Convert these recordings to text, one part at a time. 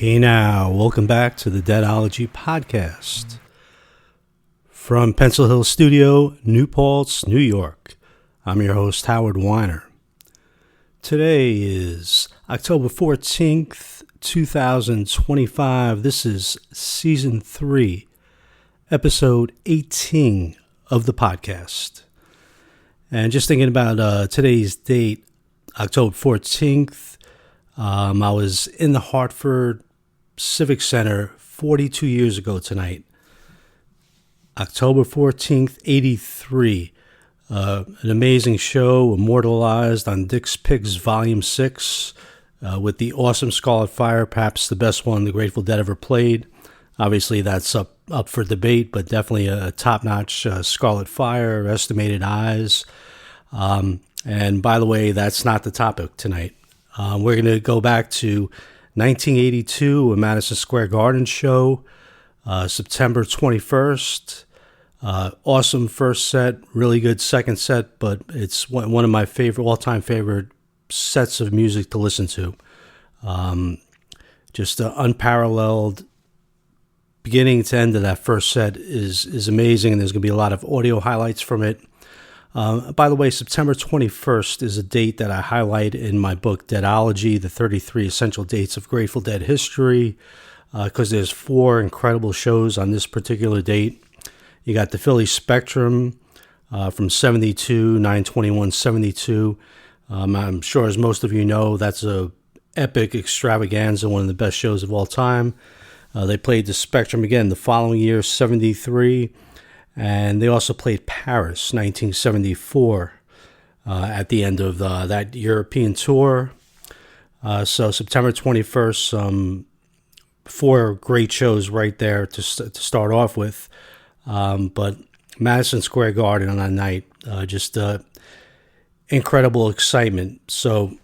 Hey now, welcome back to the Deadology Podcast. From Pencil Hill Studio, New Paltz, New York, I'm your host, Howard Weiner. Today is October 14th, 2025. This is Season 3, Episode 18 of the podcast. And just thinking about today's date, October 14th, I was in the Hartford Civic Center 42 years ago tonight. October 14th, 83. An amazing show immortalized on Dick's Pigs Volume 6 with the awesome Scarlet Fire, perhaps the best one the Grateful Dead ever played. Obviously, that's up for debate, but definitely a top-notch Scarlet Fire, Estimated Eyes. And by the way, that's not the topic tonight. We're going to go back to 1982, a Madison Square Garden show, September 21st. Awesome first set, really good second set, but it's one of my all-time favorite sets of music to listen to. Just unparalleled beginning to end of that first set is amazing, and there's going to be a lot of audio highlights from it. By the way, September 21st is a date that I highlight in my book, Deadology, the 33 Essential Dates of Grateful Dead History, because there's 4 incredible shows on this particular date. You got the Philly Spectrum from 72, 9/21/72. I'm sure, as most of you know, that's a epic extravaganza, one of the best shows of all time. They played the Spectrum again the following year, 73. And they also played Paris, 1974, at the end of that European tour. So September 21st, 4 great shows right there to start off with. But Madison Square Garden on that night, just incredible excitement. So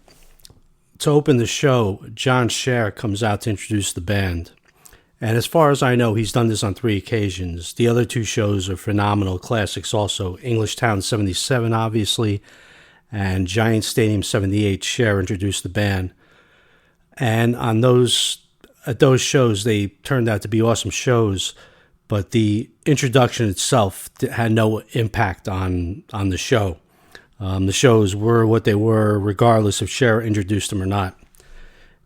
to open the show, John Scher comes out to introduce the band. And as far as I know, he's done this on 3 occasions. The other 2 shows are phenomenal classics also. Englishtown 77, obviously, and Giant Stadium 78. Cher introduced the band. And at those shows, they turned out to be awesome shows, but the introduction itself had no impact on the show. The shows were what they were, regardless if Cher introduced them or not.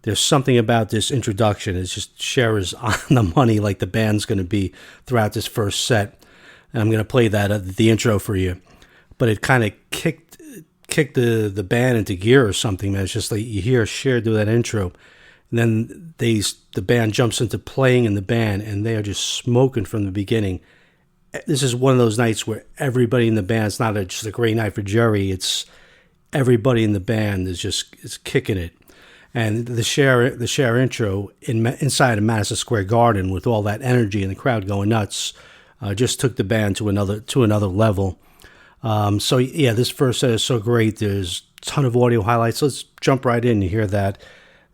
There's something about this introduction. It's just Cher is on the money like the band's going to be throughout this first set. And I'm going to play that the intro for you. But it kind of kicked the band into gear or something, man. It's just like you hear Cher do that intro. And then the band jumps into playing in the band, and they are just smoking from the beginning. This is one of those nights where everybody in the band, it's not just a great night for Jerry. It's everybody in the band is kicking it. And the Cher intro inside of Madison Square Garden with all that energy and the crowd going nuts just took the band to another level. So yeah, this first set is so great. There's a ton of audio highlights. Let's jump right in and hear that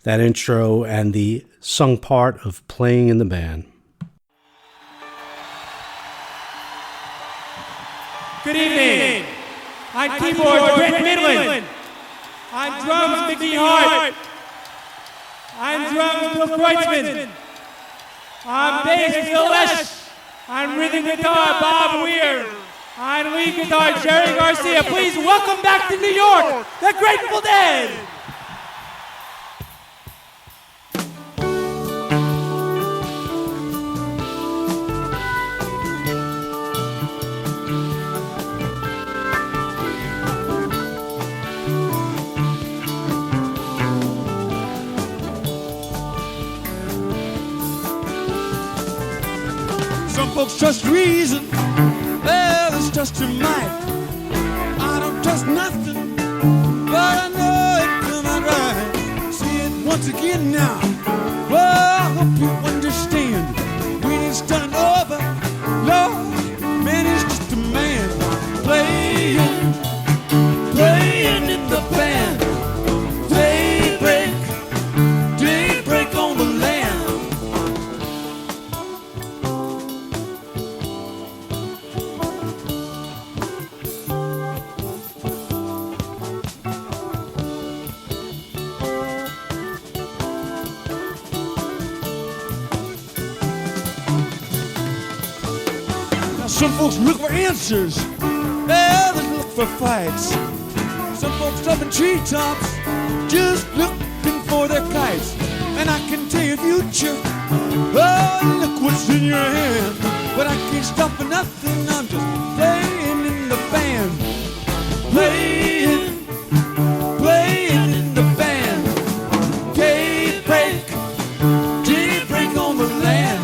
intro and the sung part of Playing in the Band. Good evening. On keyboards, Rick Midland. On drums, Mickey Hart. On drums, Bill Kreutzmann. On bass, Phil Lesh. On rhythm guitar, Bob Weir. On lead guitar, Jerry Garcia. Please welcome back to New York, the Grateful Dead. Some folks trust reason, others trust your might. I don't trust nothing, but I know it come out right. See it once again now. Well, I hope you understand. When it's done over, Lord, man is just a man playing in the band. Daybreak on the land. Some folks look for answers, others look for fights. Some folks up in treetops, just looking for their kites. And I can tell you future, oh, look what's in your hand. But I can't stop for nothing, I'm just playing in the band. Playing in the band. Daybreak on the land.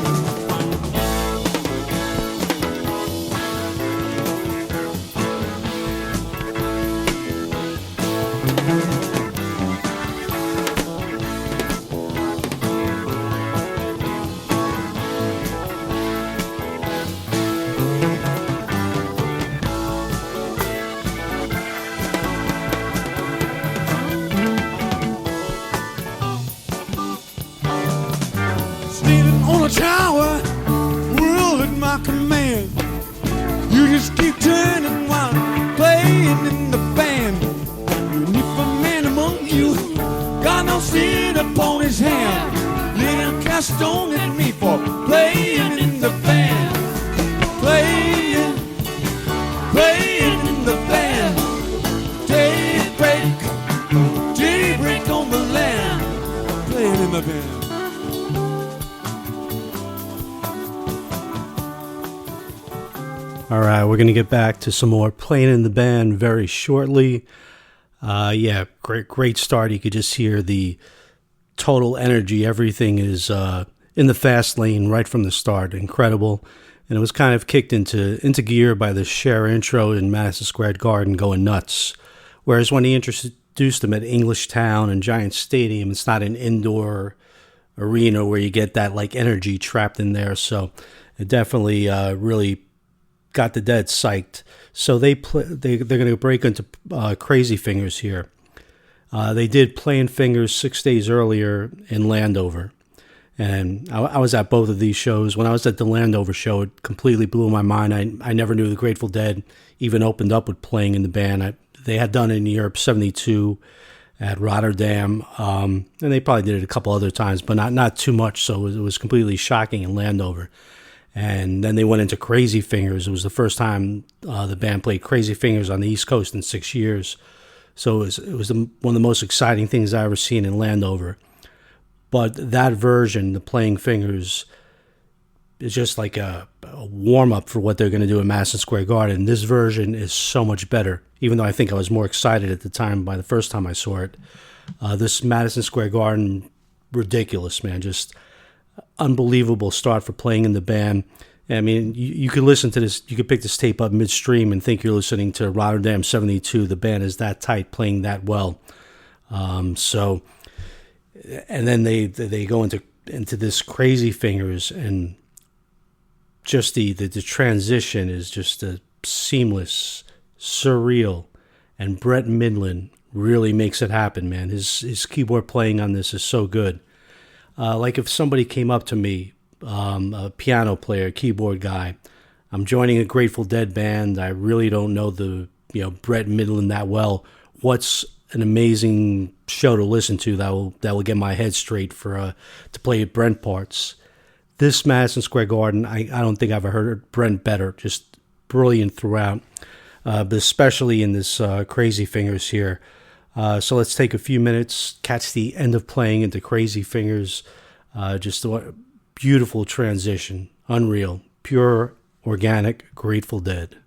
Tower, world at my command. You just keep turning while I'm playing in the band. And if a man among you got no sin upon his hand, let him cast stone at me for playing in the band. Playing in the band. Daybreak on the land. Playing in the band. All right, we're going to get back to some more Playin in the Band very shortly. Yeah, great start. You could just hear the total energy. Everything is in the fast lane right from the start. Incredible. And it was kind of kicked into gear by the Cher intro in Madison Square Garden going nuts. Whereas when he introduced them at English Town and Giant Stadium, it's not an indoor arena where you get that like energy trapped in there. So it definitely really got the dead psyched. So they're going to break into Crazy Fingers here. They did Playin Fingers 6 days earlier in Landover. And I was at both of these shows. When I was at the Landover show, it completely blew my mind. I never knew the Grateful Dead even opened up with Playin in the Band. They had done it in Europe 72 at Rotterdam. And they probably did it a couple other times, but not too much. So it was completely shocking in Landover. And then they went into Crazy Fingers. It was the first time the band played Crazy Fingers on the East Coast in 6 years. So it was one of the most exciting things I ever seen in Landover. But that version, the Playin Fingers, is just like a warm-up for what they're going to do at Madison Square Garden. This version is so much better, even though I think I was more excited at the time by the first time I saw it. This Madison Square Garden, ridiculous, man, just unbelievable start for Playin in the Band. I mean, you could listen to this, you could pick this tape up midstream and think you're listening to Rotterdam 72. The band is that tight, playing that well. And then they go into this Crazy Fingers, and just the transition is just a seamless, surreal, and Brett Midland really makes it happen, man. His keyboard playing on this is so good. Like if somebody came up to me, a piano player, keyboard guy, I'm joining a Grateful Dead band, I really don't know Brett Midland that well. What's an amazing show to listen to that will get my head straight to play Brent parts? This Madison Square Garden, I don't think I've ever heard Brent better. Just brilliant throughout, but especially in this Crazy Fingers here. So let's take a few minutes, catch the end of Playin into Crazy Fingers. Just a beautiful transition, unreal, pure, organic, Grateful Dead.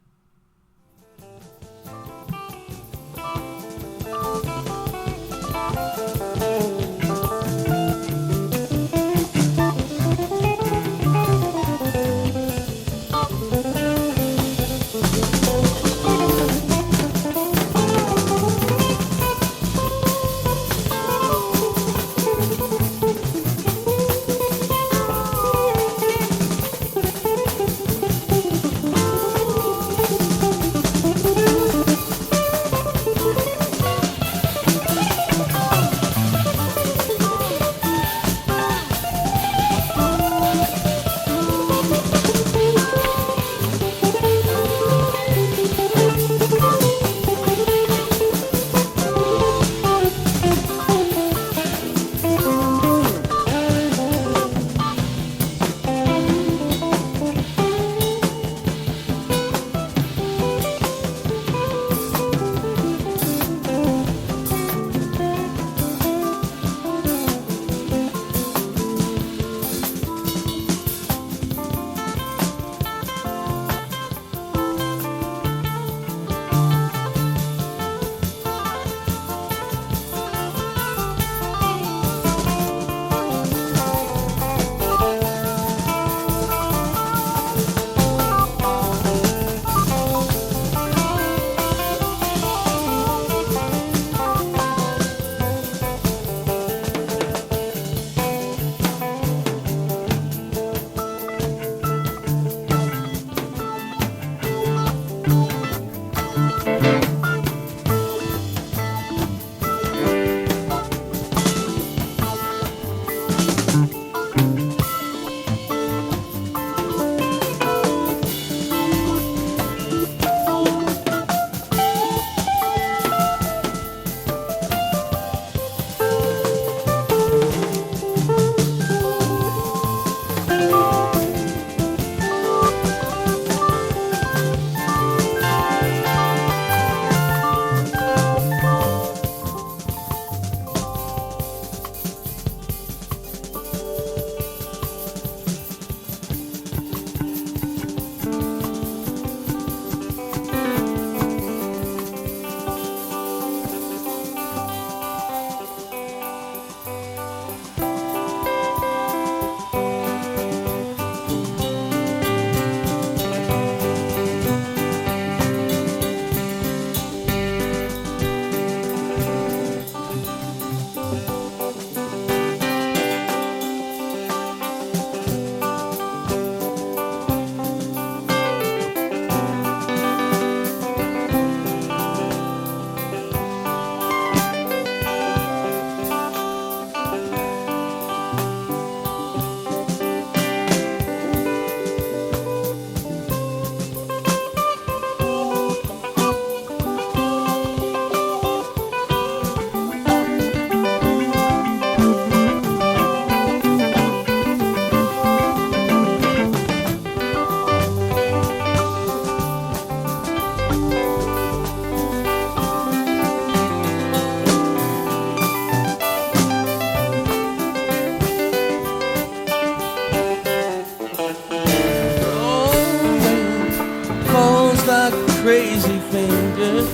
like crazy fingers,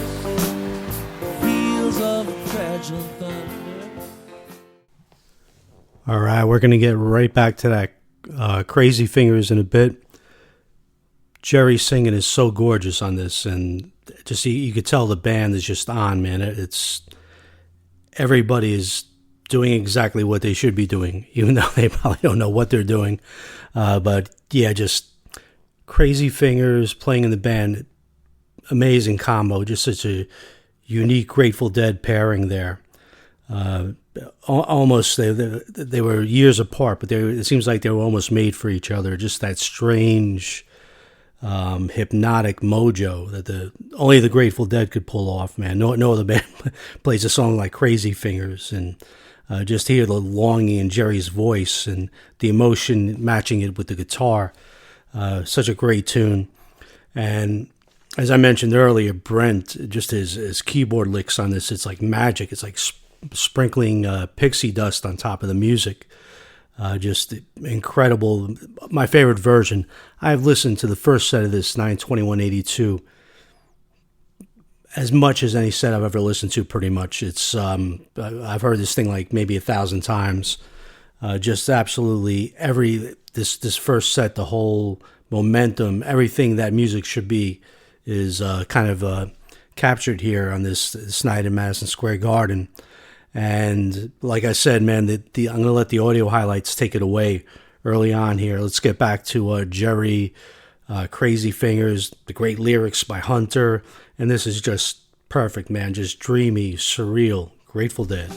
fields of fragile thunder. All right, we're going to get right back to that Crazy Fingers in a bit. Jerry singing is so gorgeous on this, and just you could tell the band is just on, man. It's everybody is doing exactly what they should be doing, even though they probably don't know what they're doing. But yeah, just Crazy Fingers playing in the band, amazing combo, just such a unique Grateful Dead pairing there. Almost they were years apart, but it seems like they were almost made for each other. Just that strange, hypnotic mojo that only the Grateful Dead could pull off, man. No other band plays a song like Crazy Fingers, and just hear the longing in Jerry's voice and the emotion matching it with the guitar. Such a great tune. And as I mentioned earlier, Brent, just his keyboard licks on this, it's like magic. It's like sprinkling pixie dust on top of the music. Just incredible. My favorite version. I've listened to the first set of this 92182 as much as any set I've ever listened to, pretty much. It's I've heard this thing like maybe 1,000 times. Just absolutely this first set, the whole momentum, everything that music should be is kind of captured here on this night in Madison Square Garden. And like I said, man, I'm going to let the audio highlights take it away early on here. Let's get back to Jerry, Crazy Fingers, the great lyrics by Hunter. And this is just perfect, man. Just dreamy, surreal, Grateful Dead.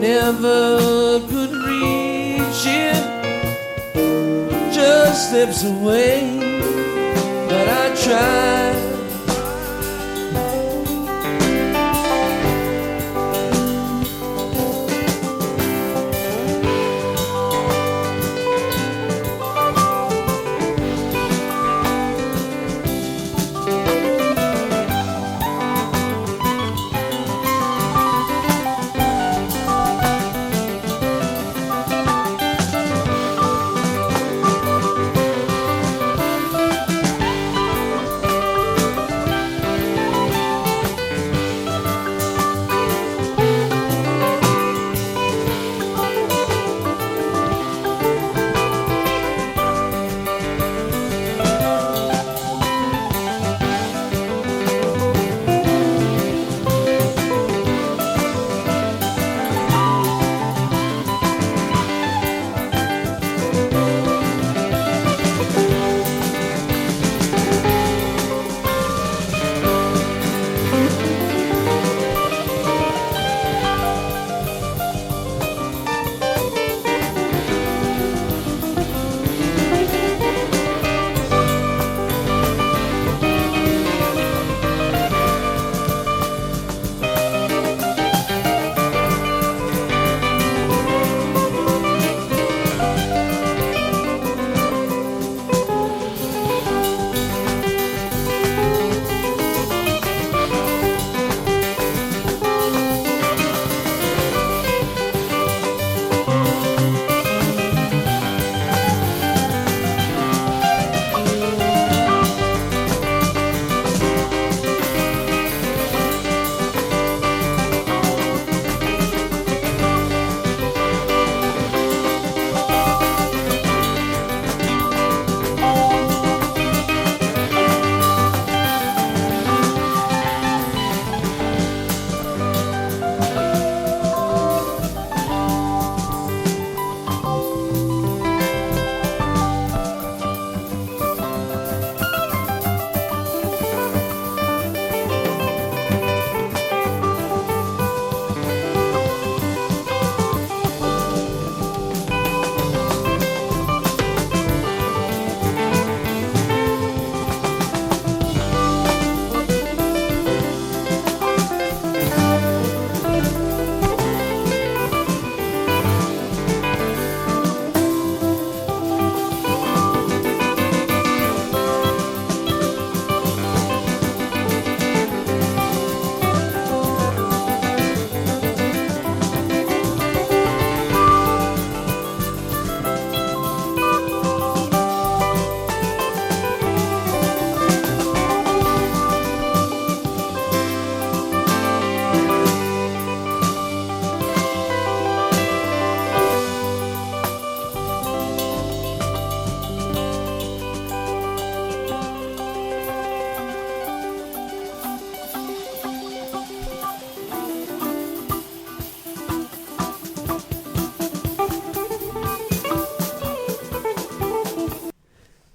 Never could reach it, just slips away, but I tried.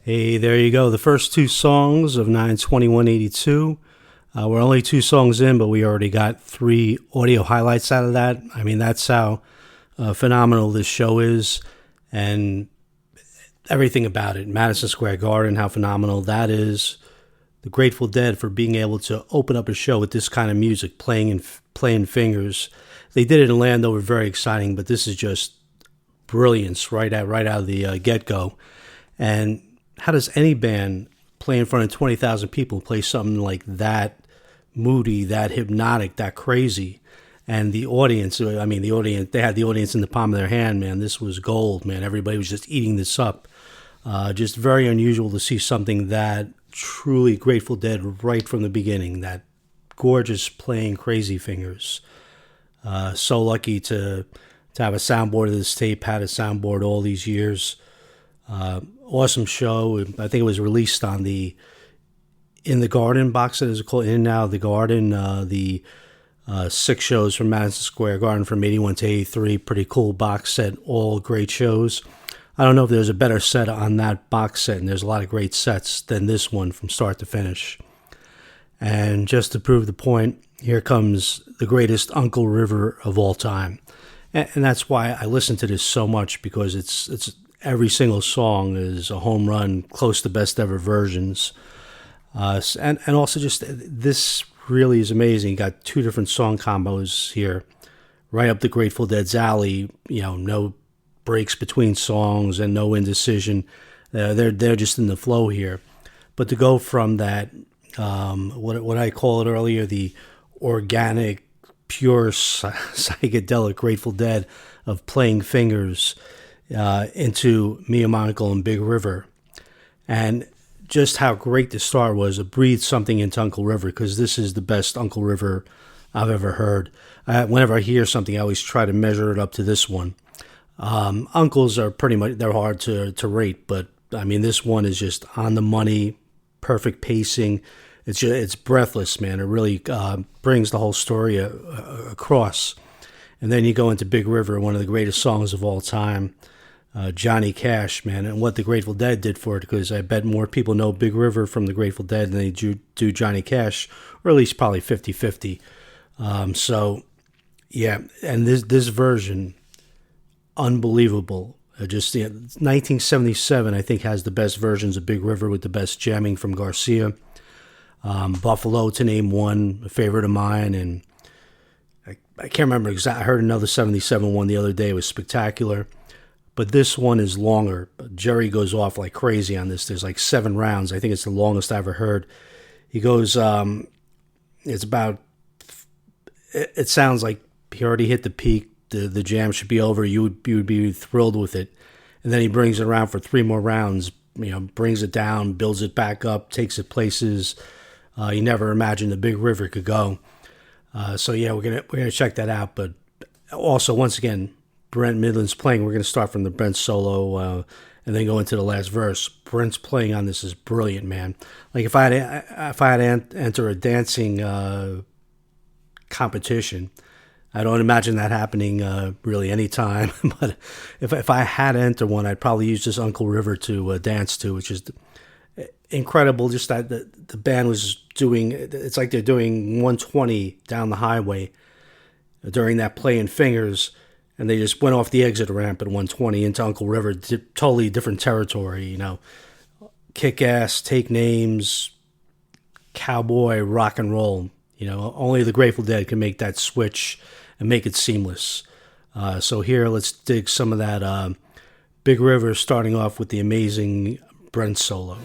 Hey, there you go. The first two songs of 92182. We're only two songs in, but we already got three audio highlights out of that. I mean, that's how phenomenal this show is, and everything about it. Madison Square Garden, how phenomenal that is. The Grateful Dead for being able to open up a show with this kind of music, playing fingers. They did it in Landover, very exciting, but this is just brilliance right out of the get-go. And how does any band play in front of 20,000 people play something like that moody, that hypnotic, that crazy? And the audience, they had the audience in the palm of their hand, man. This was gold, man. Everybody was just eating this up. Just very unusual to see something that truly Grateful Dead right from the beginning, that gorgeous playing crazy fingers. So lucky to have a soundboard of this tape, had a soundboard all these years. Awesome show. I think it was released on the In the Garden box set, as it's called, In and Out of the Garden. The 6 shows from Madison Square Garden from 81 to 83. Pretty cool box set, all great shows. I don't know if there's a better set on that box set, and there's a lot of great sets than this one from start to finish. And just to prove the point, here comes the greatest Uncle River of all time. And that's why I listen to this so much, because it's every single song is a home run, close to best ever versions. And also just this really is amazing. You got 2 different song combos here, right up the Grateful Dead's alley. No breaks between songs and no indecision. They're just in the flow here. But to go from that, what I call it earlier, the organic, pure psychedelic Grateful Dead of playing fingers, into Me and My Uncle and Big River, and just how great the start was. It breathed something into Uncle River, because this is the best Uncle River I've ever heard. Whenever I hear something, I always try to measure it up to this one. Uncles are pretty much, they're hard to rate, but I mean, this one is just on the money, perfect pacing. It's breathless, man. It really brings the whole story across. And then you go into Big River, one of the greatest songs of all time. Johnny Cash, man, and what the Grateful Dead did for it, because I bet more people know Big River from the Grateful Dead than they do Johnny Cash, or at least probably 50-50. So, yeah, and this version, unbelievable. 1977, I think, has the best versions of Big River with the best jamming from Garcia. Buffalo, to name one, a favorite of mine, and I can't remember exactly. I heard another 77 one the other day. It was spectacular. But this one is longer. Jerry goes off like crazy on this. There's like 7 rounds. I think it's the longest I ever heard. He goes, it's about, it sounds like he already hit the peak. The jam should be over. You would be thrilled with it. And then he brings it around for 3 more rounds, brings it down, builds it back up, takes it places you never imagined the Big River could go. So yeah, we're gonna check that out. But also, once again, Brent Midland's playing. We're gonna start from the Brent solo and then go into the last verse. Brent's playing on this is brilliant, man. Like if I had to enter a dancing competition, I don't imagine that happening really any time. But if I had to enter one, I'd probably use this Uncle River to dance to, which is incredible. Just that the band was doing, it's like they're doing 120 down the highway during that Playin fingers, and they just went off the exit ramp at 120 into Uncle River, totally different territory, kick ass, take names, cowboy, rock and roll. Only the Grateful Dead can make that switch and make it seamless. So here, let's dig some of that Big River, starting off with the amazing Brent solo.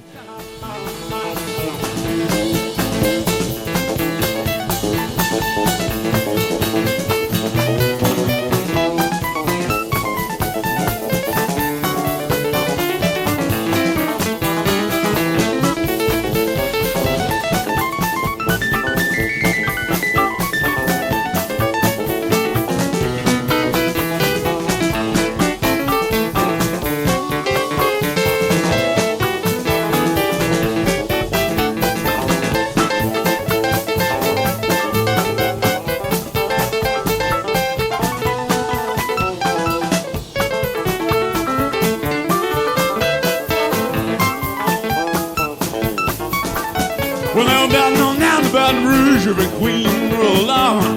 Well, now down to Baton Rouge, every queen roll on.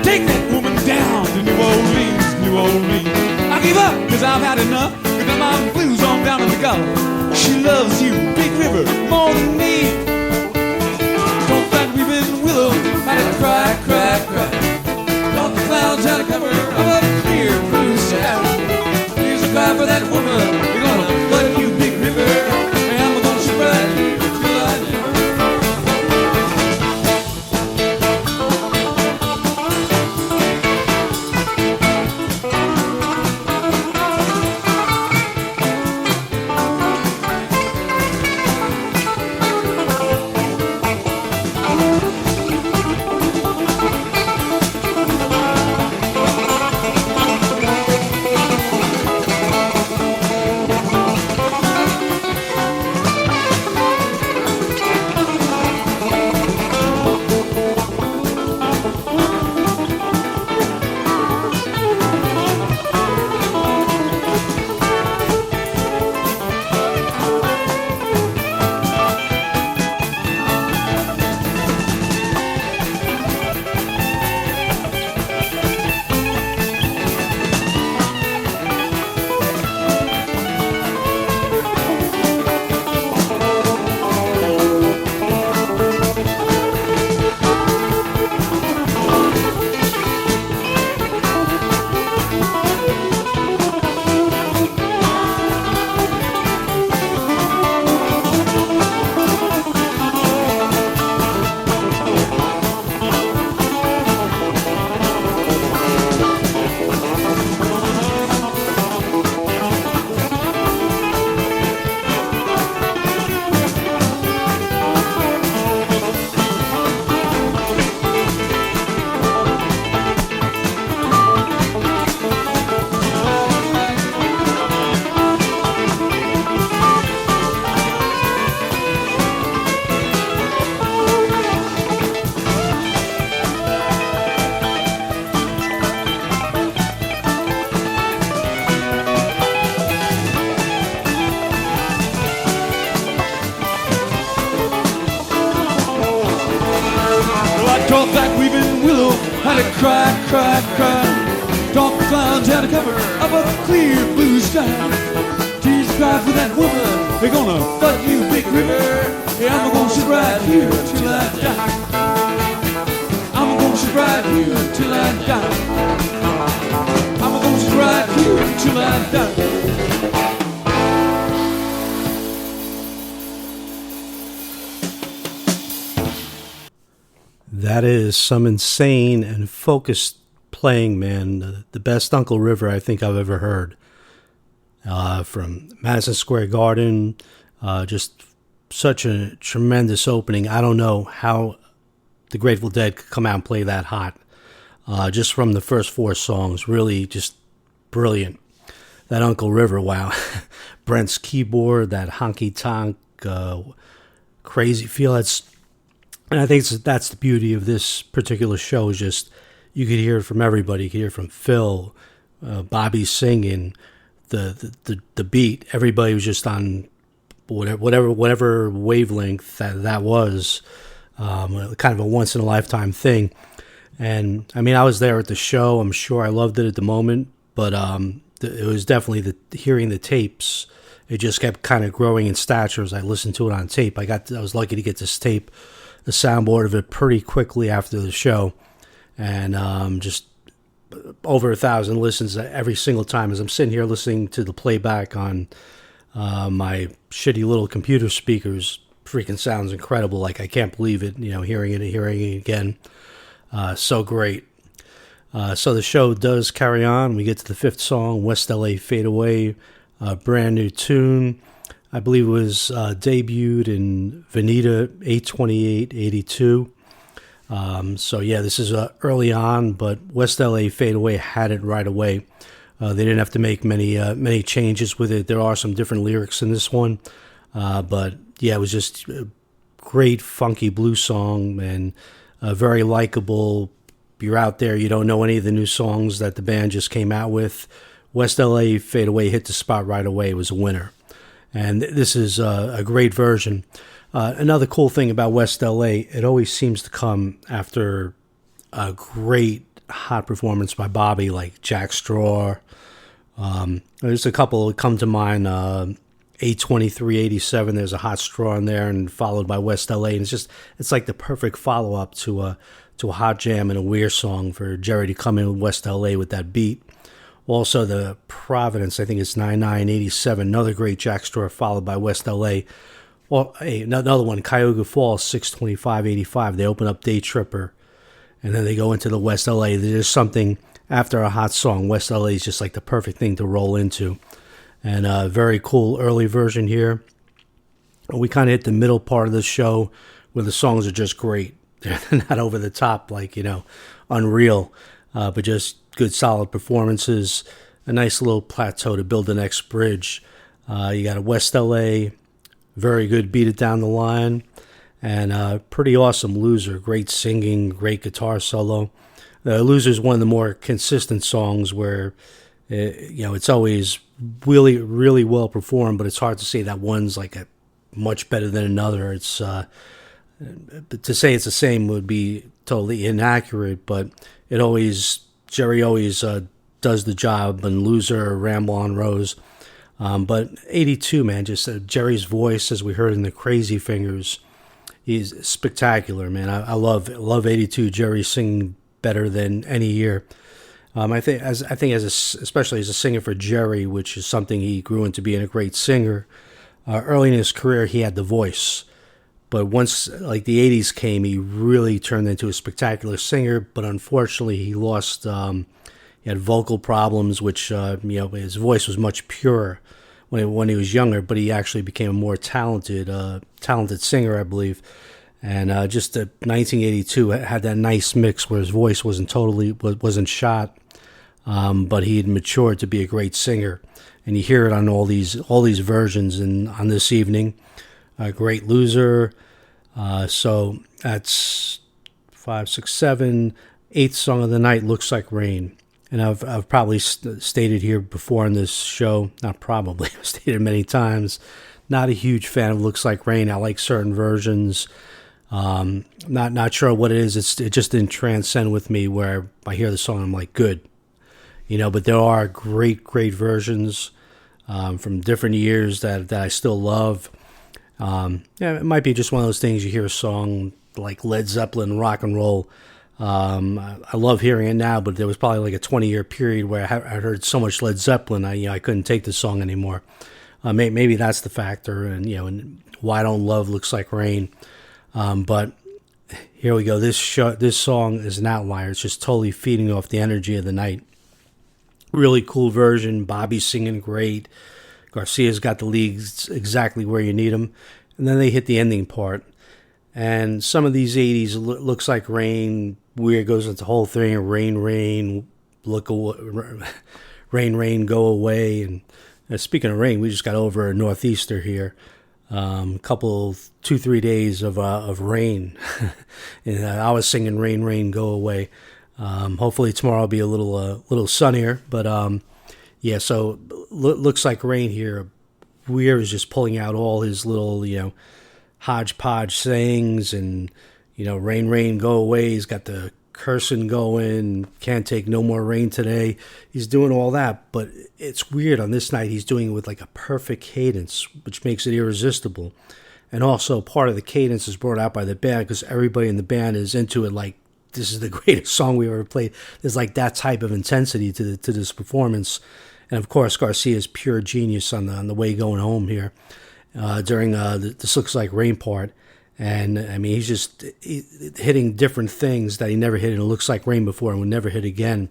Take that woman down to New Orleans, New Orleans. I give up, cause I've had enough. With the mountain blues on down in the Gulf. She loves you, Big River, more than me. Don't think we've been willow, had to cry, cry, cry. Don't the clouds had to cover up a clear blue sky. Here's a cry for that woman. We're gonna flood you, Big River. And I'm gonna surprise you till I die. Talk like weeping willow, had to cry, cry, cry. Dark clouds had to cover up a clear blue sky. Tears cry for that woman, they're gonna flood you, Big River. Yeah, I'm gonna sit right here till I die. I'm gonna sit right here till I die. I'm gonna sit right here till I die. That is some insane and focused playing, man. The best Uncle River I think I've ever heard. From Madison Square Garden, just such a tremendous opening. I don't know how the Grateful Dead could come out and play that hot. Just from the first four songs, really just brilliant. That Uncle River, wow. Brent's keyboard, that honky-tonk, crazy feel. And I think that's the beauty of this particular show, is just you could hear it from everybody. You could hear it from Phil, Bobby singing, the beat. Everybody was just on whatever wavelength that was, kind of a once in a lifetime thing. And I mean, I was there at the show. I'm sure I loved it at the moment, but it was definitely hearing the tapes. It just kept kind of growing in stature as I listened to it on tape. I was lucky to get this tape, the soundboard of it, pretty quickly after the show, and just over 1,000 listens every single time as I'm sitting here listening to the playback on my shitty little computer speakers. Freaking sounds incredible. Like, I can't believe it, hearing it again. So great. So the show does carry on. We get to the fifth song, West LA Fade Away, a brand new tune. I believe it was debuted in Veneta 8/28/82. So yeah, this is early on, but West LA Fade Away had it right away. They didn't have to make many changes with it. There are some different lyrics in this one, but yeah, it was just a great funky blues song and very likable. You're out there, you don't know any of the new songs that the band just came out with. West LA Fade Away hit the spot right away. It was a winner. And this is a great version. Another cool thing about West LA, it always seems to come after a great hot performance by Bobby, like Jack Straw. There's a couple that come to mind. 82387. There's a hot straw in there, and followed by West LA, and it's like the perfect follow up to a hot jam and a Weir song for Jerry to come in with West LA with that beat. Also, the Providence, I think it's 9987. Another great Jack Straw followed by West LA. Well, hey, another one, Cuyahoga Falls 62585. They open up Day Tripper, and then they go into the West LA. There's something after a hot song. West LA is just like the perfect thing to roll into. And a very cool early version here. We kind of hit the middle part of the show where the songs are just great. They're not over the top, like, unreal, but just good, solid performances. A nice little plateau to build the next bridge. You got a West LA, very good, beat it down the line, and pretty awesome Loser. Great singing, great guitar solo. Loser is one of the more consistent songs where, it's always really, really well performed, but it's hard to say that one's like a much better than another. It's to say it's the same would be totally inaccurate, but Jerry always does the job, and Loser, Ramble on Rose. But 82, man, just Jerry's voice, as we heard in the Crazy Fingers, he's spectacular, man. I love 82. Jerry singing better than any year. Especially as a singer for Jerry, which is something he grew into being a great singer. Early in his career, he had the voice, but once like the 80s came, he really turned into a spectacular singer. But unfortunately, he lost. He had vocal problems, which his voice was much purer when he was younger. But he actually became a more talented singer, I believe. And just 1982 had that nice mix where his voice wasn't shot, but he had matured to be a great singer, and you hear it on all these versions. And on this evening, Great Loser. So that's 5, 6, 7, 8th song of the night. Looks Like Rain, and I've probably stated here before in this show. Not probably, I've stated many times. Not a huge fan of Looks Like Rain. I like certain versions. Not sure what it is. It just didn't transcend with me where I hear the song, I'm like, good, but there are great versions, from different years that I still love. It might be just one of those things. You hear a song like Led Zeppelin, rock and roll. I love hearing it now, but there was probably like a 20-year period where I heard so much Led Zeppelin, I couldn't take the song anymore. Maybe that's the factor, and why I don't love Looks Like Rain. But here we go. This song is an outlier. It's just totally feeding off the energy of the night. Really cool version. Bobby's singing great. Garcia's got the leads exactly where you need them. And then they hit the ending part. And some of these 80s Looks Like Rain, Weir goes into the whole thing. Rain, look away, rain, go away. And speaking of rain, we just got over a northeaster here. Couple 2-3 days of rain, and I was singing Rain, Go Away. Hopefully tomorrow will be a little sunnier, but so Looks Like Rain here. Weir is just pulling out all his little hodgepodge sayings, and Rain, Go Away. He's got the cursing going, can't take no more rain today. He's doing all that, but it's weird. On this night, he's doing it with like a perfect cadence, which makes it irresistible. And also, part of the cadence is brought out by the band because everybody in the band is into it. Like, this is the greatest song we ever played. There's like that type of intensity to this performance. And of course, Garcia's pure genius on the way going home here during this Looks Like Rain part. And I mean, he's just hitting different things that he never hit in It Looks Like Rain before and would never hit again.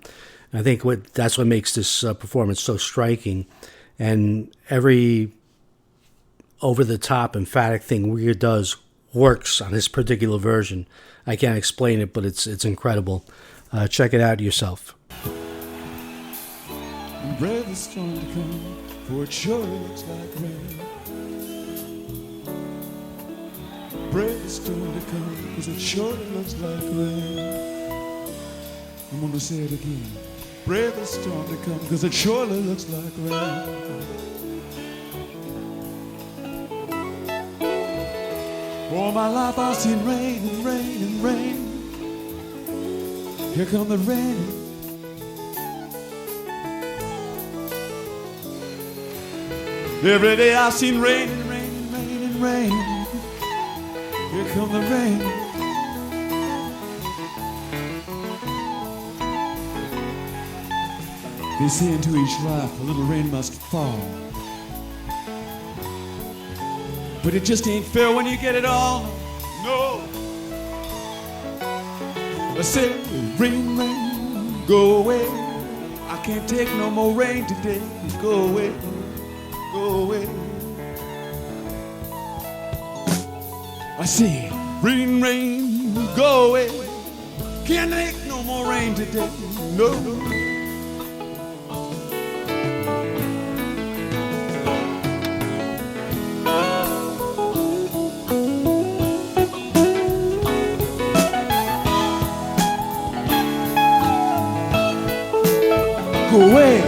And I think that's what makes this performance so striking. And every over-the-top emphatic thing Weir does works on this particular version. I can't explain it, but it's incredible. Check it out yourself. Breath is strong to come, for it sure looks like rain. Breath is strong to come, because it sure looks like rain. I'm going to say it again. Breath is strong to come, because it surely looks like rain. All my life I've seen rain and rain and rain. Here come the rain. Every day I've seen rain and rain and rain and rain. Here come the rain. They say into each life a little rain must fall. But it just ain't fair when you get it all. No. I said, rain, rain, go away. I can't take no more rain today. Go away, go away. I say, rain, rain, go away. Can't take no more rain today. No. Go away.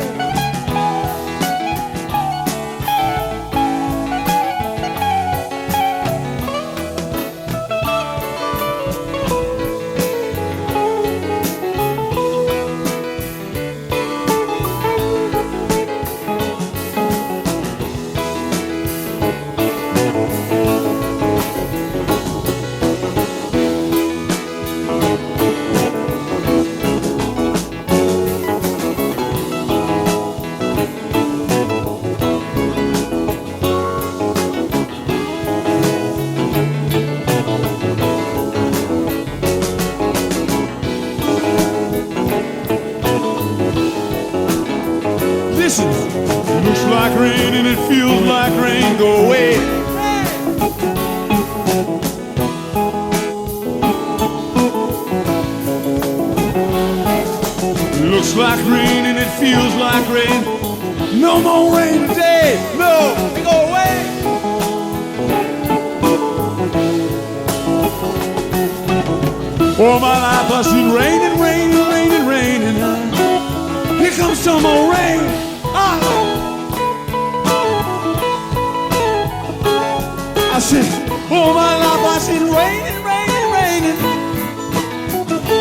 Listen, looks like rain and it feels like rain. Go away. Looks like rain and it feels like rain. No more rain today. No, go away. All my life I've seen rain and rain and rain and rain, and here comes some more rain. I said, all my life I've seen rain and rain and rain, and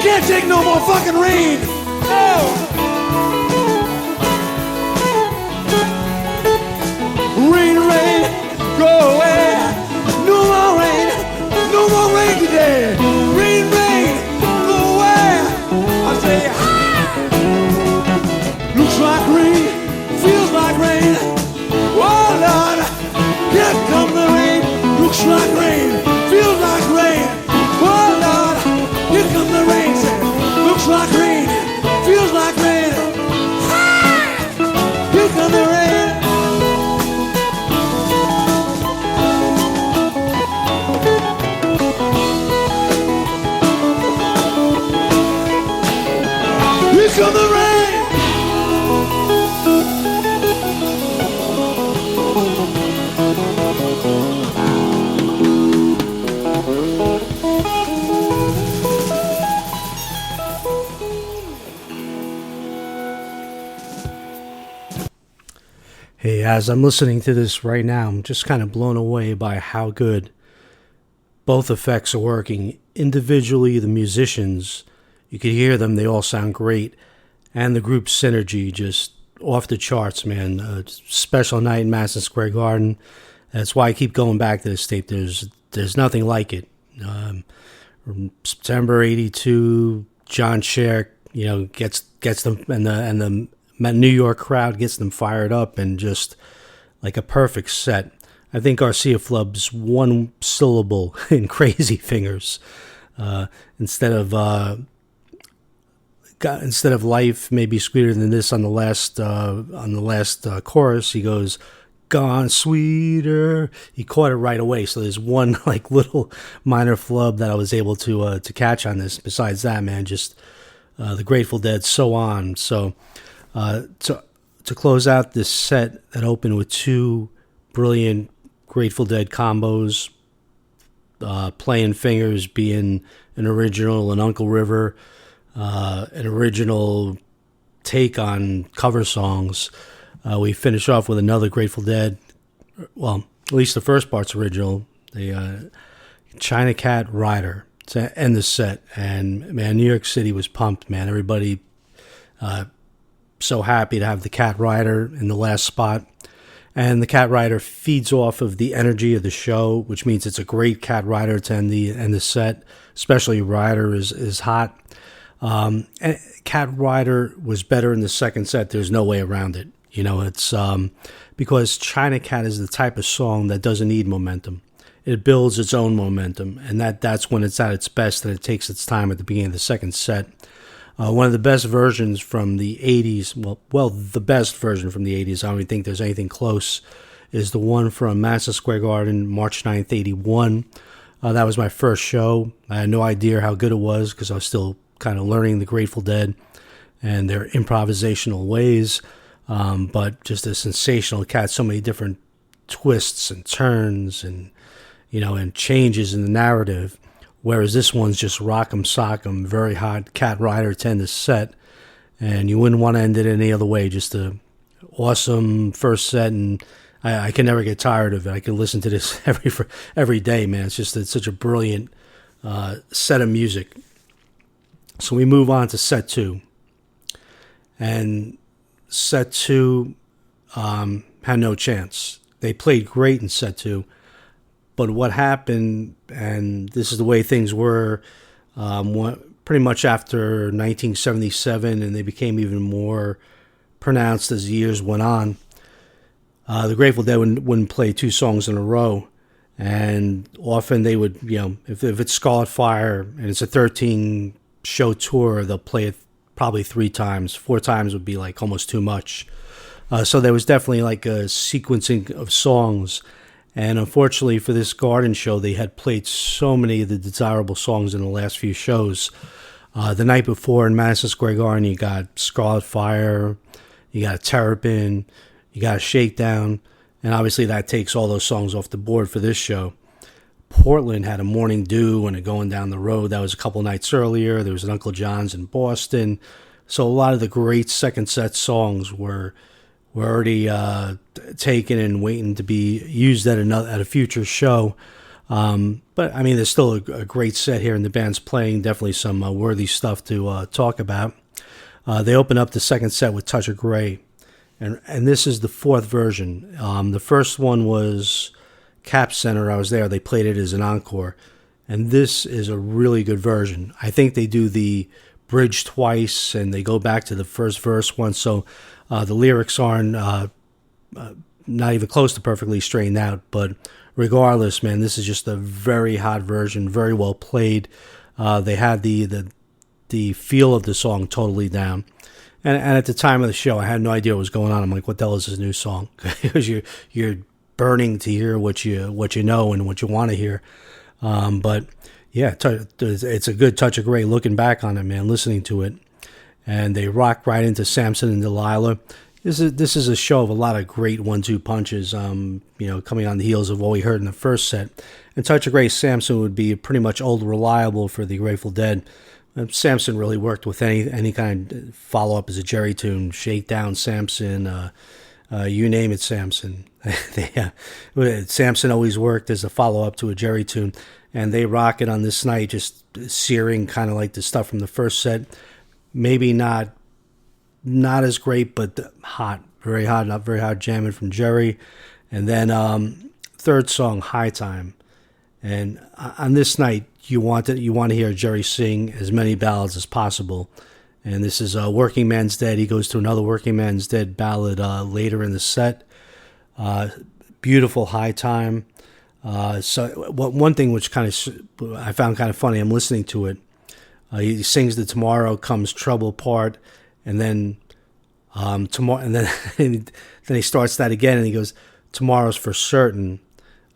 can't take no more fucking rain. No. Rain, rain, go away. No more rain, no more rain today. Rain, rain, go away. I say, looks like rain, feels like rain. Oh Lord, here comes the rain. Looks like rain, feels like rain. Oh Lord, here comes the rain. Looks like rain, feels like rain. Here comes the rain. Here comes the rain. Hey, as I'm listening to this right now, I'm just kind of blown away by how good both effects are working. Individually, the musicians, you could hear them, they all sound great. And the group synergy, just off the charts, man. Special night in Madison Square Garden. That's why I keep going back to this tape. There's nothing like it. September '82, John Scherk, gets them, and the New York crowd gets them fired up, and just like a perfect set. I think Garcia Flub's one syllable in Crazy Fingers, instead of life may be sweeter than this on the last chorus, he goes, gone sweeter. He caught it right away. So there's one like little minor flub that I was able to catch on this. Besides that, man, just the Grateful Dead, so on. So to close out this set that opened with two brilliant Grateful Dead combos, Playin Fingers being an original, and Uncle River, an original take on cover songs. We finish off with another Grateful Dead. Well, at least the first part's original. They China Cat Rider to end the set. And man, New York City was pumped, man. Everybody so happy to have the Cat Rider in the last spot. And the Cat Rider feeds off of the energy of the show, which means it's a great Cat Rider to end the set. Especially Rider is hot. And Cat Rider was better in the second set. There's no way around it. You know, it's because China Cat is the type of song that doesn't need momentum. It builds its own momentum, and that's when it's at its best, and it takes its time at the beginning of the second set. One of the best versions from the 80s, the best version from the 80s, I don't even think there's anything close, is the one from Madison Square Garden, March 9th, 81. That was my first show. I had no idea how good it was because I was still kind of learning the Grateful Dead and their improvisational ways, but just a sensational Cat, so many different twists and turns and and changes in the narrative, whereas this one's just rock'em sock'em, very hot Cat Rider to end the set, and you wouldn't want to end it any other way. Just a awesome first set, and I can never get tired of it. I can listen to this every day, man. It's such a brilliant set of music. So we move on to set 2, and set 2 had no chance. They played great in set 2. But what happened, and this is the way things were, pretty much after 1977, and they became even more pronounced as the years went on, the Grateful Dead wouldn't play 2 songs in a row. And often they would, if it's Scarlet Fire and it's a 13-show tour, they'll play it probably 3 times. 4 times would be like almost too much. So there was definitely like a sequencing of songs. And unfortunately for this Garden show, they had played so many of the desirable songs in the last few shows. The night before in Madison Square Garden, you got Scarlet Fire, you got Terrapin, you got a Shakedown, and obviously that takes all those songs off the board for this show. Portland had a Morning Dew and a Going Down the Road. That was a couple nights earlier. There was an Uncle John's in Boston. So a lot of the great second set songs were already taken and waiting to be used at a future show. But I mean, there's still a great set here, and the band's playing definitely some worthy stuff to talk about. They open up the second set with Touch of Grey, and this is the 4th version. The first one was Cap Center. I was there. They played it as an encore, and this is a really good version. I think they do the bridge twice, and they go back to the first verse once, so the lyrics aren't not even close to perfectly straightened out, but regardless, man, this is just a very hot version, very well played. They had the feel of the song totally down, and at the time of the show, I had no idea what was going on. I'm like, what the hell is this new song? Because you're burning to hear what you know and what you want to hear, but yeah, it's a good Touch of Grey. Looking back on it, man, listening to it. And they rock right into Samson and Delilah. This is a show of a lot of great 1-2 punches, coming on the heels of what we heard in the first set. And Touch of Grey Samson would be pretty much old reliable for the Grateful Dead. Samson really worked with any kind of follow-up as a Jerry tune, Shakedown Samson, you name it, Samson. Samson always worked as a follow-up to a Jerry tune. And they rock it on this night, just searing, kind of like the stuff from the first set. Maybe not as great, but hot, very hot, not very hot jamming from Jerry. And then third song, High Time. And on this night, you want to hear Jerry sing as many ballads as possible. And this is Working Man's Dead. He goes to another Working Man's Dead ballad later in the set. Beautiful High Time. So one thing which I found kind of funny, I'm listening to it. He sings the Tomorrow Comes Trouble part, and then tomorrow, and then then he starts that again, and he goes, "Tomorrow's for certain,"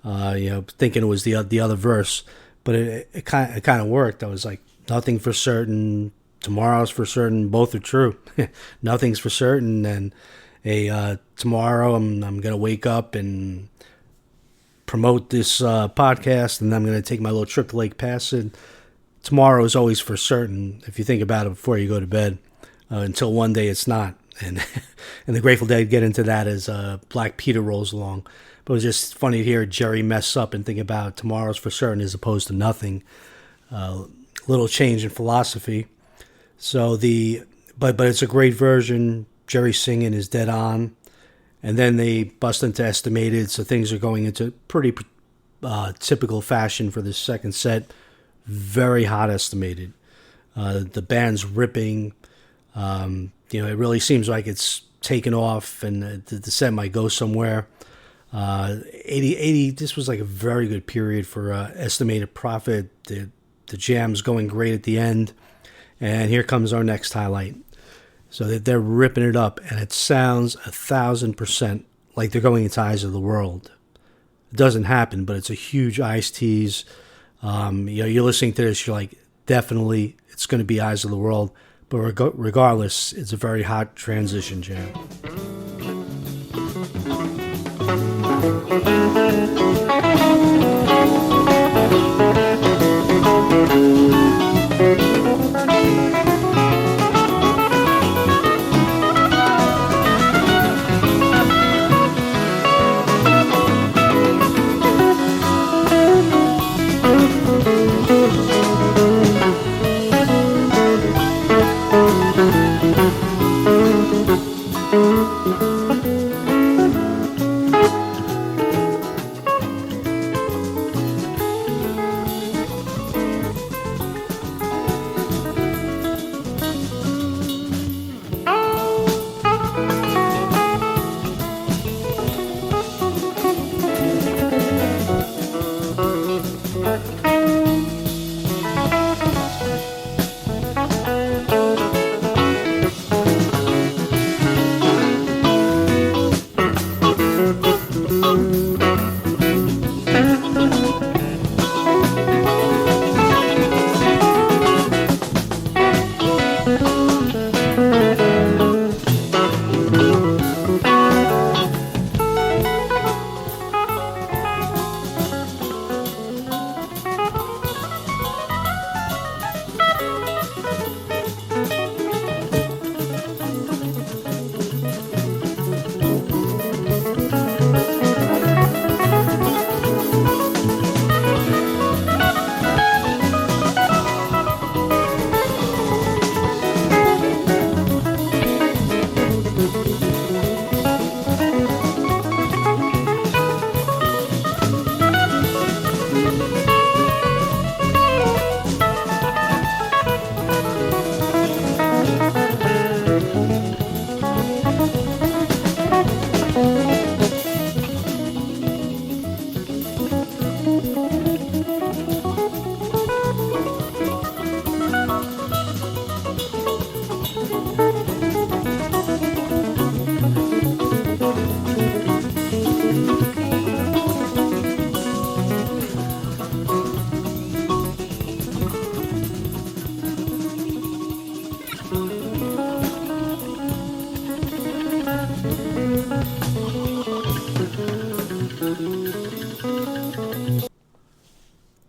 thinking it was the other verse, but it kind of worked. I was like, "Nothing for certain, tomorrow's for certain, both are true. Nothing's for certain, and tomorrow I'm gonna wake up and promote this podcast, and I'm gonna take my little trip to Lake Placid." Tomorrow is always for certain, if you think about it before you go to bed, until one day it's not. And the Grateful Dead get into that as Black Peter rolls along. But it was just funny to hear Jerry mess up and think about tomorrow's for certain as opposed to nothing. Little change in philosophy. So but it's a great version. Jerry singing is dead on. And then they bust into Estimated, so things are going into pretty typical fashion for this second set. Very hot Estimated. The band's ripping. It really seems like it's taken off and the set might go somewhere. 80, this was like a very good period for Estimated Prophet. The jam's going great at the end. And here comes our next highlight. So they're ripping it up, and it sounds 1,000% like they're going into Eyes of the World. It doesn't happen, but it's a huge Ice tease. You're listening to this, you're like, definitely it's going to be Eyes of the World. But regardless, it's a very hot transition jam.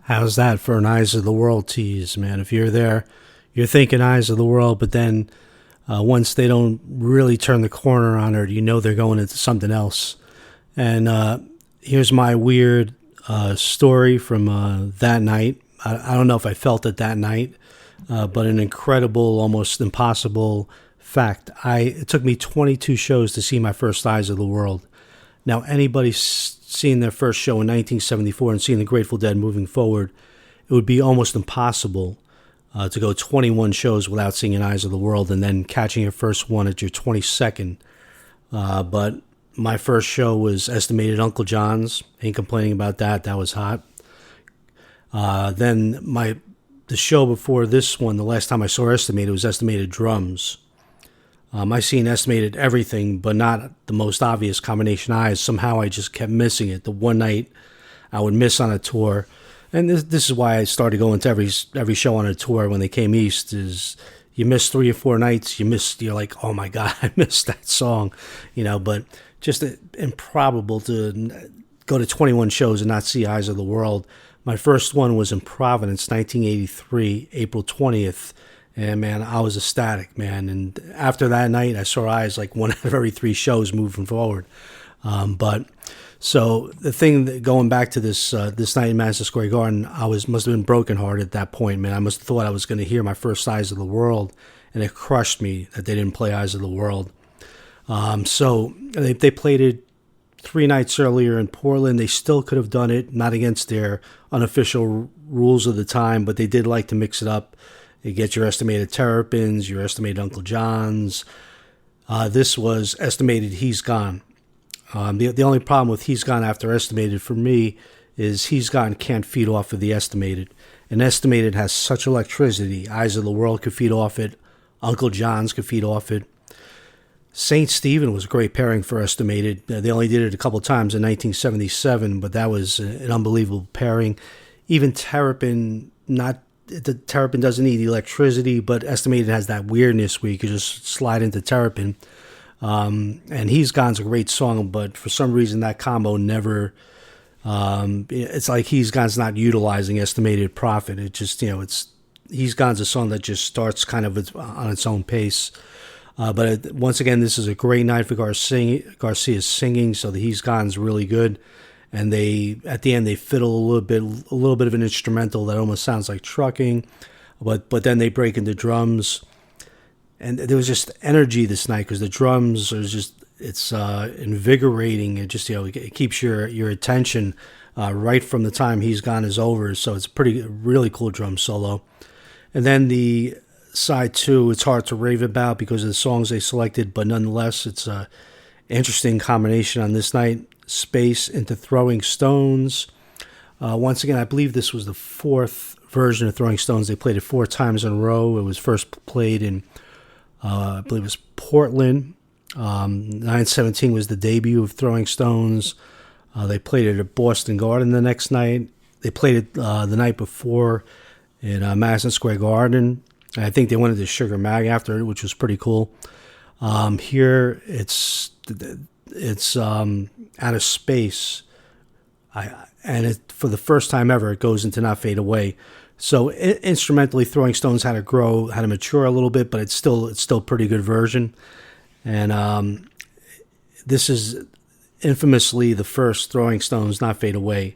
How's that for an Eyes of the World tease, man? If you're there, you're thinking Eyes of the World, but then once they don't really turn the corner on it, you know they're going into something else. And here's my weird story from that night. I don't know if I felt it that night, but an incredible, almost impossible fact. It took me 22 shows to see my first Eyes of the World. Now, anybody seeing their first show in 1974 and seeing the Grateful Dead moving forward, it would be almost impossible to go 21 shows without seeing an Eyes of the World and then catching your first one at your 22nd. But my first show was Estimated Uncle John's. Ain't complaining about that. That was hot. Then the show before this one, the last time I saw Estimated, was Estimated Drums. I seen Estimated everything, but not the most obvious combination Eyes. Somehow I just kept missing it. The one night I would miss on a tour, and this is why I started going to every show on a tour when they came east, is you miss 3 or 4 nights, you're like, oh my God, I missed that song, but just improbable to go to 21 shows and not see Eyes of the World. My first one was in Providence, 1983, April 20th. And, man, I was ecstatic, man. And after that night, I saw Eyes like 1 out of every 3 shows moving forward. So the thing that going back to this night in Madison Square Garden, must have been brokenhearted at that point, man. I must have thought I was going to hear my first Eyes of the World, and it crushed me that they didn't play Eyes of the World. So they played it 3 nights earlier in Portland. They still could have done it, not against their unofficial rules of the time, but they did like to mix it up. You get your estimated Terrapins, your estimated Uncle John's. This was estimated He's Gone. The only problem with He's Gone after estimated for me is He's Gone can't feed off of the estimated. And estimated has such electricity. Eyes of the World could feed off it. Uncle John's could feed off it. St. Stephen was a great pairing for estimated. They only did it a couple times in 1977, but that was an unbelievable pairing. Even Terrapin, the Terrapin doesn't need electricity, but estimated has that weirdness where you could just slide into Terrapin. And He's Gone's a great song, but for some reason that combo never. It's like He's Gone's not utilizing estimated profit. It just He's Gone's a song that just starts kind of on its own pace. But once again, this is a great night for Garcia's singing, so the He's Gone's really good. And at the end they fiddle a little bit of an instrumental that almost sounds like trucking, but then they break into drums, and there was just energy this night because the drums are it's invigorating. It just it keeps your attention right from the time He's Gone is over. So it's a really cool drum solo. And then the side 2, it's hard to rave about because of the songs they selected, but nonetheless, it's a interesting combination on this night. Space into Throwing Stones. Once again, I believe this was the 4th version of Throwing Stones. They played it 4 times in a row. It was first played in, I believe it was Portland. 9/17 was the debut of Throwing Stones. They played it at Boston Garden the next night. They played it the night before in Madison Square Garden. I think they went into Sugar Mag after it, which was pretty cool. Here, it's Out of Space, for the first time ever, it goes into Not Fade Away. So instrumentally, Throwing Stones had to mature a little bit, but it's still a pretty good version. And this is infamously the first Throwing Stones Not Fade Away.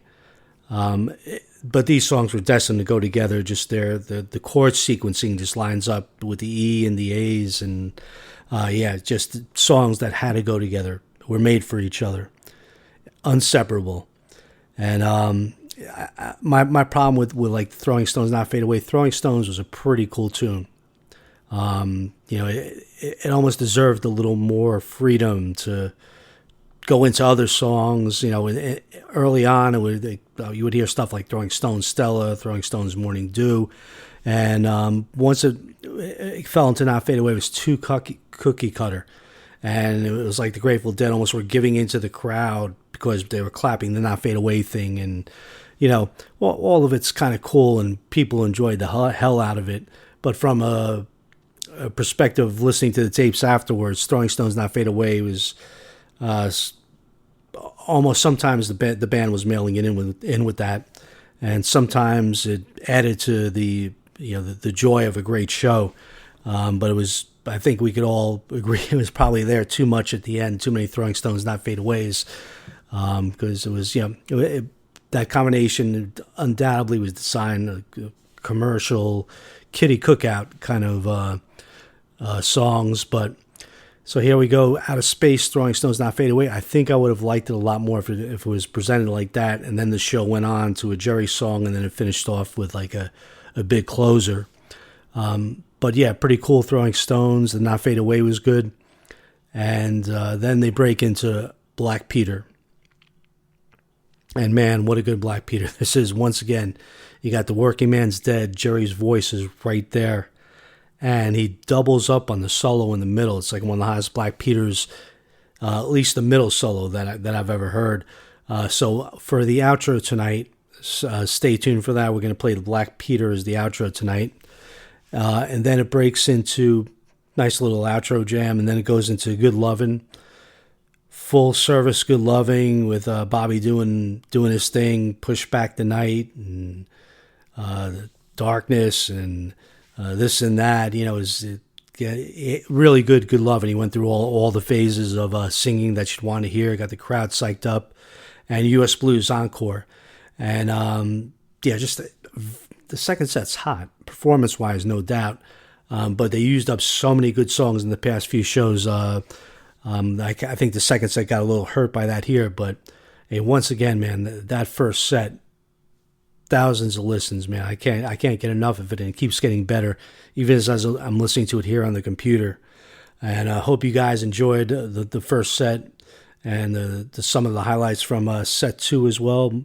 But these songs were destined to go together. Just the chord sequencing just lines up with the E and the A's, and just songs that had to go together, were made for each other, inseparable. And my problem with like Throwing Stones Not Fade Away, Throwing Stones was a pretty cool tune. It almost deserved a little more freedom to go into other songs. Early on, you would hear stuff like Throwing Stones Stella, Throwing Stones Morning Dew, and once it fell into Not Fade Away, it was too cookie cutter, and it was like the Grateful Dead almost were giving into the crowd because they were clapping the Not Fade Away thing, and all of it's kind of cool and people enjoyed the hell out of it, but from a perspective of listening to the tapes afterwards, Throwing Stones Not Fade Away was almost sometimes the band was mailing it in with that, and sometimes it added to the joy of a great show. But it was, I think we could all agree, it was probably there too much at the end, too many Throwing Stones Not Fade Aways, because it was that combination undoubtedly was designed a commercial kiddie cookout kind of songs, but. So here we go, Out of Space, Throwing Stones Not Fade Away. I think I would have liked it a lot more if it was presented like that, and then the show went on to a Jerry song, and then it finished off with like a big closer. But yeah, pretty cool Throwing Stones. The Not Fade Away was good. And then they break into Black Peter. And man, what a good Black Peter this is. Once again, you got the Working Man's Dead. Jerry's voice is right there. And he doubles up on the solo in the middle. It's like one of the highest Black Peters, at least the middle solo that I've ever heard. So for the outro tonight, stay tuned for that. We're going to play the Black Peter as the outro tonight. And then it breaks into nice little outro jam, and then it goes into Good Lovin'. Full service Good Loving with Bobby doing his thing, Push Back the Night, and Darkness, and this and that, is really good love. And he went through all the phases of singing that you'd want to hear. Got the crowd psyched up. and U.S. Blues Encore. And just the second set's hot, performance-wise, no doubt. But they used up so many good songs in the past few shows. I think the second set got a little hurt by that here. But hey, once again, man, that first set, thousands of listens, man. I can't get enough of it, and it keeps getting better, even as I'm listening to it here on the computer. And I hope you guys enjoyed the first set and some of the highlights from set 2 as well.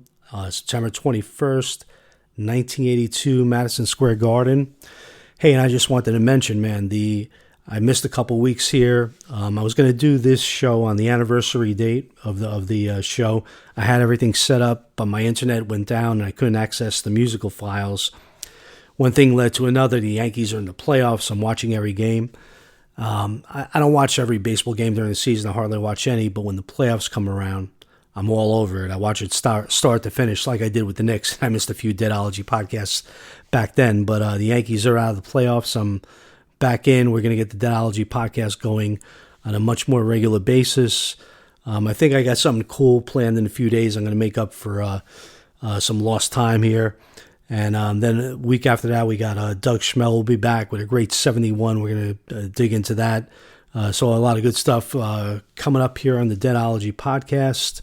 September 21st, 1982, Madison Square Garden. Hey, and I just wanted to mention, man, I missed a couple weeks here. I was going to do this show on the anniversary date of the show. I had everything set up, but my internet went down and I couldn't access the musical files. One thing led to another. The Yankees are in the playoffs. I'm watching every game. I don't watch every baseball game during the season. I hardly watch any, but when the playoffs come around, I'm all over it. I watch it start to finish like I did with the Knicks. I missed a few Deadology podcasts back then, but the Yankees are out of the playoffs. I'm back in. We're going to get the Deadology podcast going on a much more regular basis. I think I got something cool planned in a few days. I'm going to make up for some lost time here. And then a week after that, we got Doug Schmel will be back with a great 71. We're going to dig into that. So a lot of good stuff coming up here on the Deadology podcast.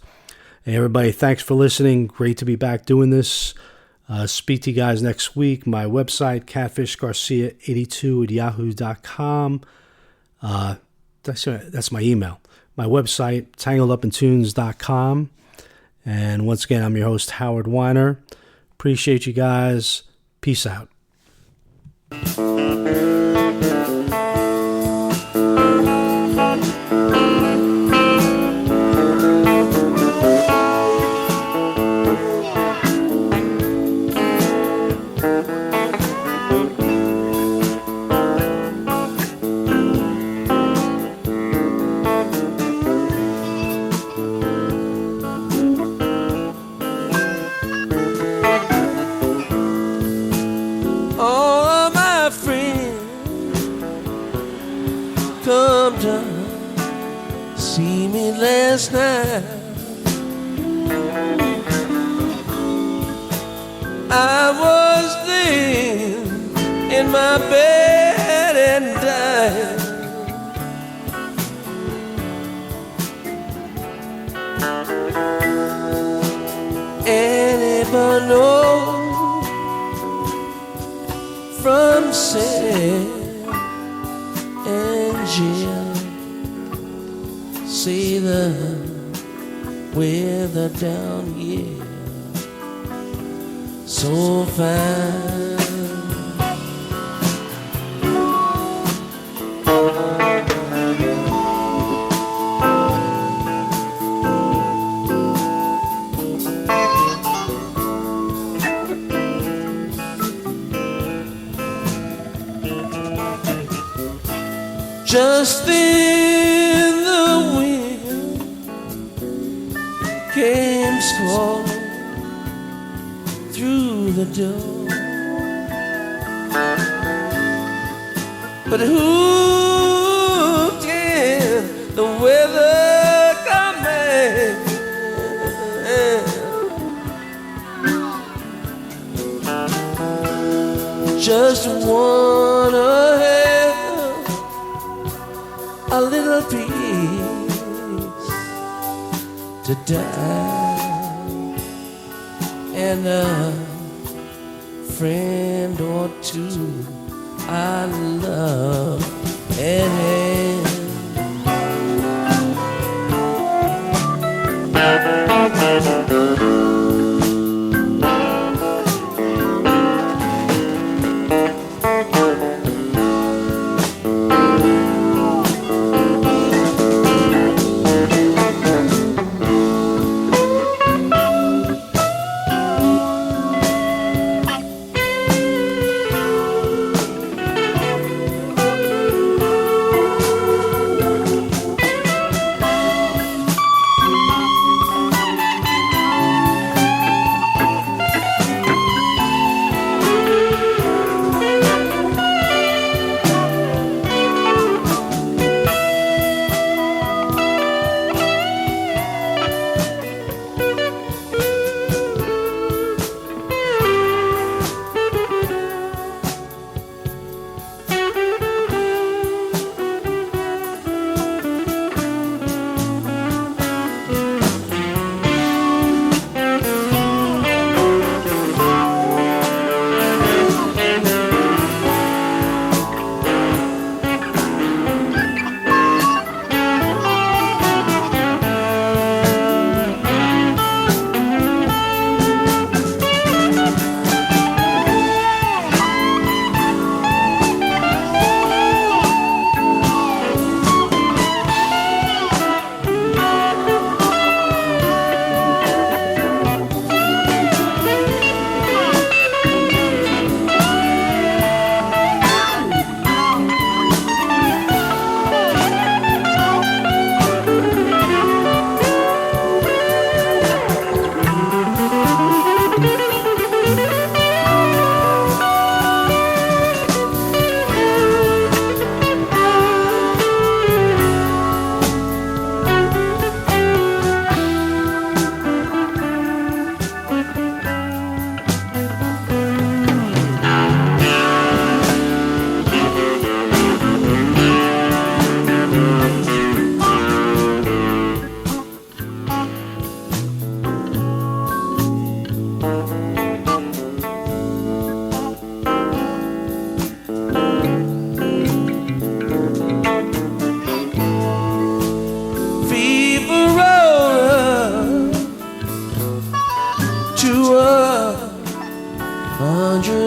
Hey, everybody, thanks for listening. Great to be back doing this. Speak to you guys next week. My website, catfishgarcia82@yahoo.com. That's my email. My website, tangledupintunes.com. And once again, I'm your host, Howard Weiner. Appreciate you guys. Peace out. See me last night. I was laying in my bed and died. Anybody know from San Angel? See the weather down here so fine. Just then the wind came squalling through the door. But who can the weather command? Just wanna have a little peace to die, and a friend or two I love and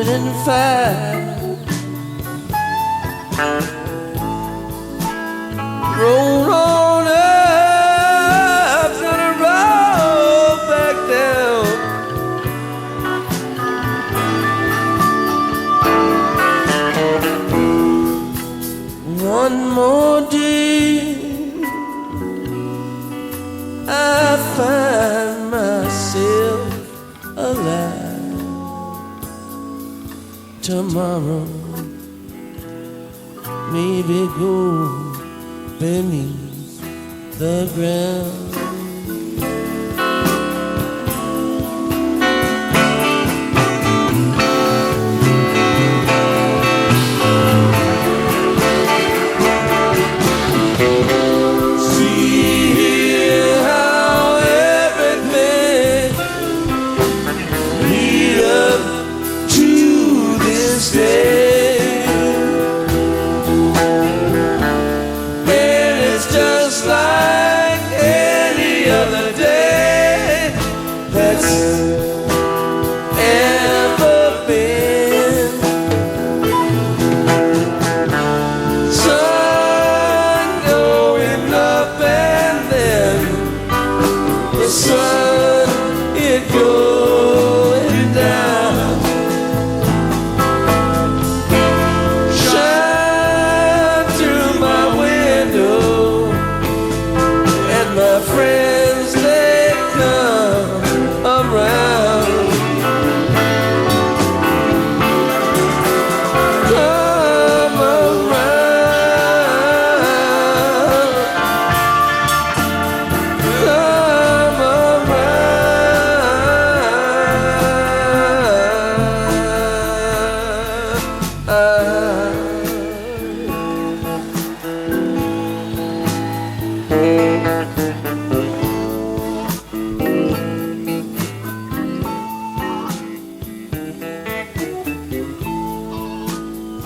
and fire. Roll on up, gonna roll back down. One more day, I find myself alive. Tomorrow, maybe go beneath the ground.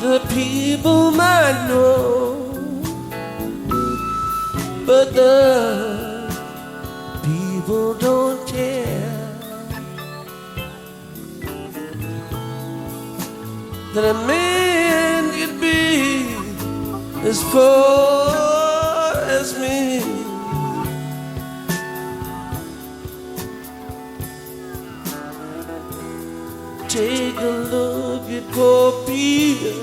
The people might know, but the people don't care. That a man could be as poor as me. Take a look at poor Peter.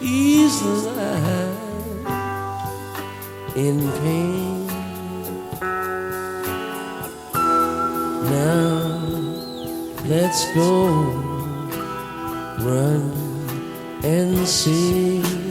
He's alive in pain. Now let's go run and see.